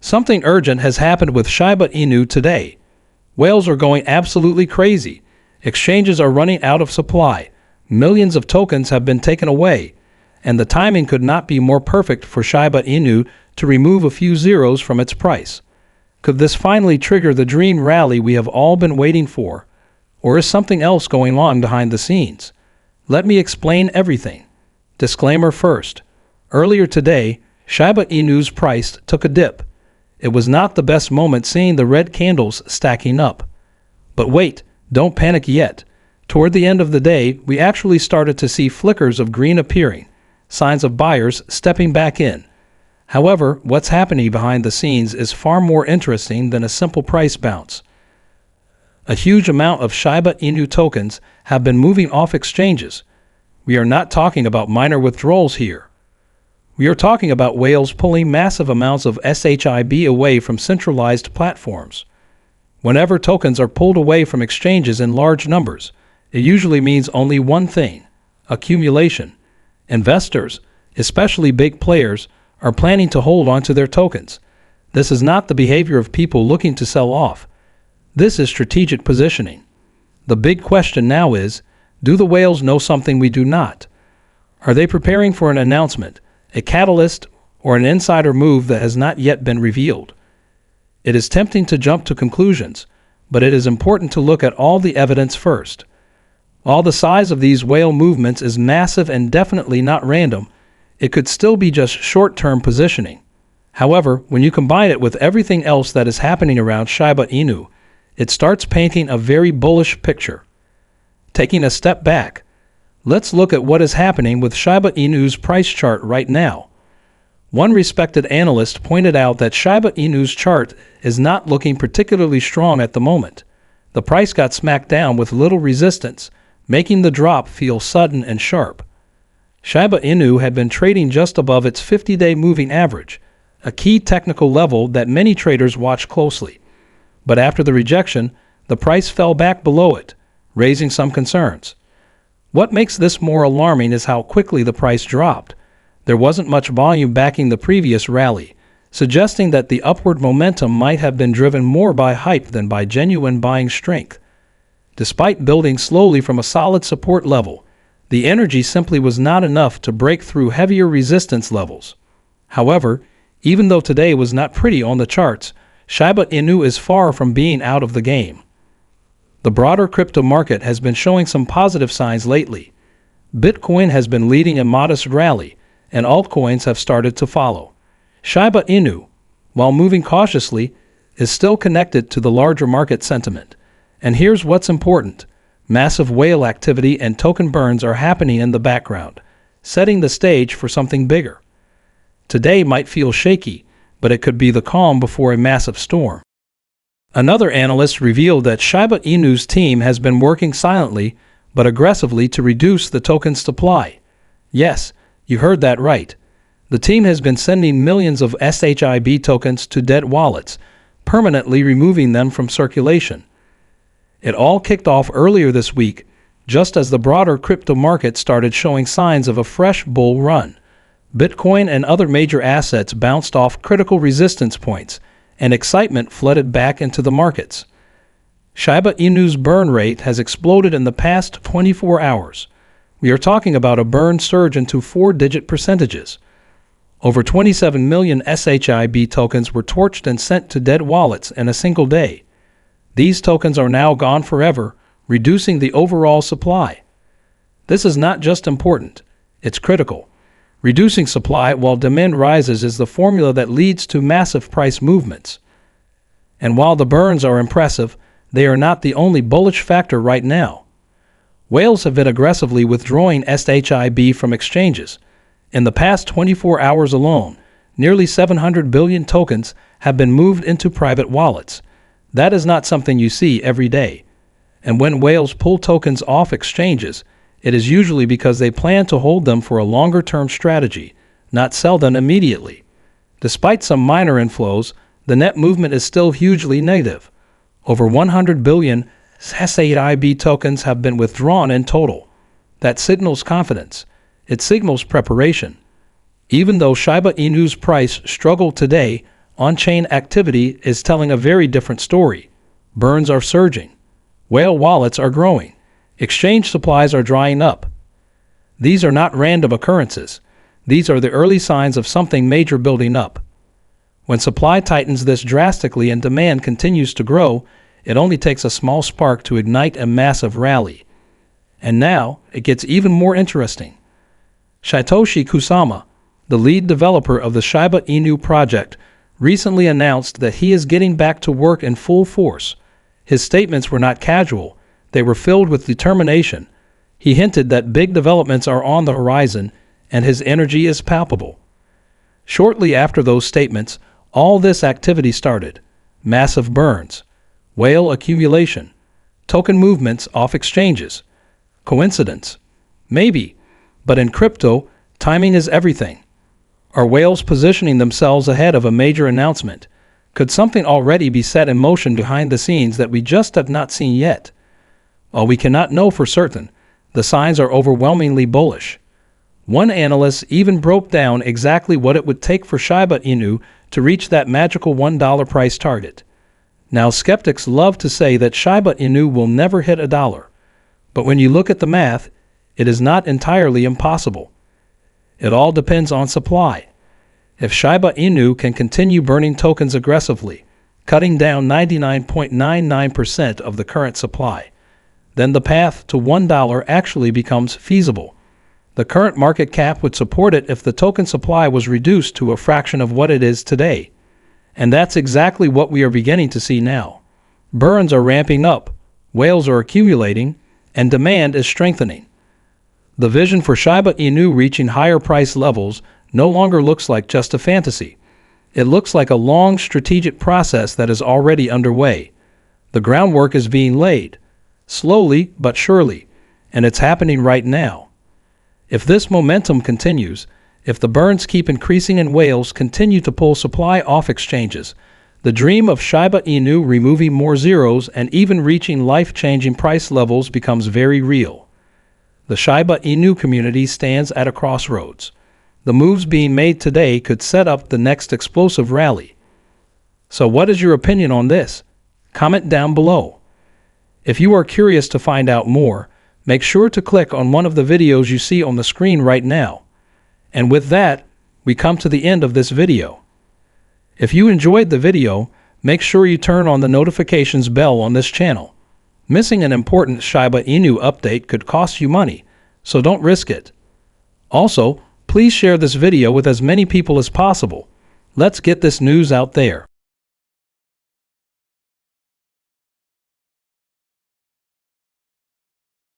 Something urgent has happened with Shiba Inu today. Whales are going absolutely crazy. Exchanges are running out of supply. Millions of tokens have been taken away. And the timing could not be more perfect for Shiba Inu to remove a few zeros from its price. Could this finally trigger the dream rally we have all been waiting for? Or is something else going on behind the scenes? Let me explain everything. Disclaimer first. Earlier today, Shiba Inu's price took a dip. It was not the best moment seeing the red candles stacking up. But wait, don't panic yet. Toward the end of the day, we actually started to see flickers of green appearing, signs of buyers stepping back in. However, what's happening behind the scenes is far more interesting than a simple price bounce. A huge amount of Shiba Inu tokens have been moving off exchanges. We are not talking about minor withdrawals here. We are talking about whales pulling massive amounts of SHIB away from centralized platforms. Whenever tokens are pulled away from exchanges in large numbers, it usually means only one thing: accumulation. Investors, especially big players, are planning to hold on to their tokens. This is not the behavior of people looking to sell off. This is strategic positioning. The big question now is, do the whales know something we do not? Are they preparing for an announcement, a catalyst, or an insider move that has not yet been revealed? It is tempting to jump to conclusions, but it is important to look at all the evidence first. While the size of these whale movements is massive and definitely not random, it could still be just short-term positioning. However, when you combine it with everything else that is happening around Shiba Inu, it starts painting a very bullish picture. Taking a step back, let's look at what is happening with Shiba Inu's price chart right now. One respected analyst pointed out that Shiba Inu's chart is not looking particularly strong at the moment. The price got smacked down with little resistance, making the drop feel sudden and sharp. Shiba Inu had been trading just above its 50-day moving average, a key technical level that many traders watch closely. But after the rejection, the price fell back below it, raising some concerns. What makes this more alarming is how quickly the price dropped. There wasn't much volume backing the previous rally, suggesting that the upward momentum might have been driven more by hype than by genuine buying strength. Despite building slowly from a solid support level, the energy simply was not enough to break through heavier resistance levels. However, even though today was not pretty on the charts, Shiba Inu is far from being out of the game. The broader crypto market has been showing some positive signs lately. Bitcoin has been leading a modest rally, and altcoins have started to follow. Shiba Inu, while moving cautiously, is still connected to the larger market sentiment. And here's what's important. Massive whale activity and token burns are happening in the background, setting the stage for something bigger. Today might feel shaky, but it could be the calm before a massive storm. Another analyst revealed that Shiba Inu's team has been working silently but aggressively to reduce the token's supply. Yes, you heard that right. The team has been sending millions of SHIB tokens to dead wallets, permanently removing them from circulation. It all kicked off earlier this week, just as the broader crypto market started showing signs of a fresh bull run. Bitcoin and other major assets bounced off critical resistance points, and excitement flooded back into the markets. Shiba Inu's burn rate has exploded in the past 24 hours. We are talking about a burn surge into 4-digit percentages. Over 27 million SHIB tokens were torched and sent to dead wallets in a single day. These tokens are now gone forever, reducing the overall supply. This is not just important, it's critical. Reducing supply while demand rises is the formula that leads to massive price movements. And while the burns are impressive, they are not the only bullish factor right now. Whales have been aggressively withdrawing SHIB from exchanges. In the past 24 hours alone, nearly 700 billion tokens have been moved into private wallets. That is not something you see every day. And when whales pull tokens off exchanges, it is usually because they plan to hold them for a longer-term strategy, not sell them immediately. Despite some minor inflows, the net movement is still hugely negative. Over 100 billion SHIB tokens have been withdrawn in total. That signals confidence. It signals preparation. Even though Shiba Inu's price struggled today, on-chain activity is telling a very different story. Burns are surging. Whale wallets are growing. Exchange supplies are drying up. These are not random occurrences. These are the early signs of something major building up. When supply tightens this drastically and demand continues to grow, it only takes a small spark to ignite a massive rally. And now, it gets even more interesting. Satoshi Kusama, the lead developer of the Shiba Inu project, recently announced that he is getting back to work in full force. His statements were not casual. They were filled with determination. He hinted that big developments are on the horizon, and his energy is palpable. Shortly after those statements, all this activity started. Massive burns, whale accumulation, token movements off exchanges. Coincidence? Maybe, but in crypto, timing is everything. Are whales positioning themselves ahead of a major announcement? Could something already be set in motion behind the scenes that we just have not seen yet? While we cannot know for certain, the signs are overwhelmingly bullish. One analyst even broke down exactly what it would take for Shiba Inu to reach that magical $1 price target. Now, skeptics love to say that Shiba Inu will never hit $1. But when you look at the math, it is not entirely impossible. It all depends on supply. If Shiba Inu can continue burning tokens aggressively, cutting down 99.99% of the current supply, then the path to $1 actually becomes feasible. The current market cap would support it if the token supply was reduced to a fraction of what it is today. And that's exactly what we are beginning to see now. Burns are ramping up, whales are accumulating, and demand is strengthening. The vision for Shiba Inu reaching higher price levels no longer looks like just a fantasy. It looks like a long strategic process that is already underway. The groundwork is being laid, slowly but surely, and it's happening right now. If this momentum continues, if the burns keep increasing and whales continue to pull supply off exchanges, the dream of Shiba Inu removing more zeros and even reaching life-changing price levels becomes very real. The Shiba Inu community stands at a crossroads. The moves being made today could set up the next explosive rally. So what is your opinion on this? Comment down below. If you are curious to find out more, make sure to click on one of the videos you see on the screen right now. And with that, we come to the end of this video. If you enjoyed the video, make sure you turn on the notifications bell on this channel. Missing an important Shiba Inu update could cost you money, so don't risk it. Also, please share this video with as many people as possible. Let's get this news out there.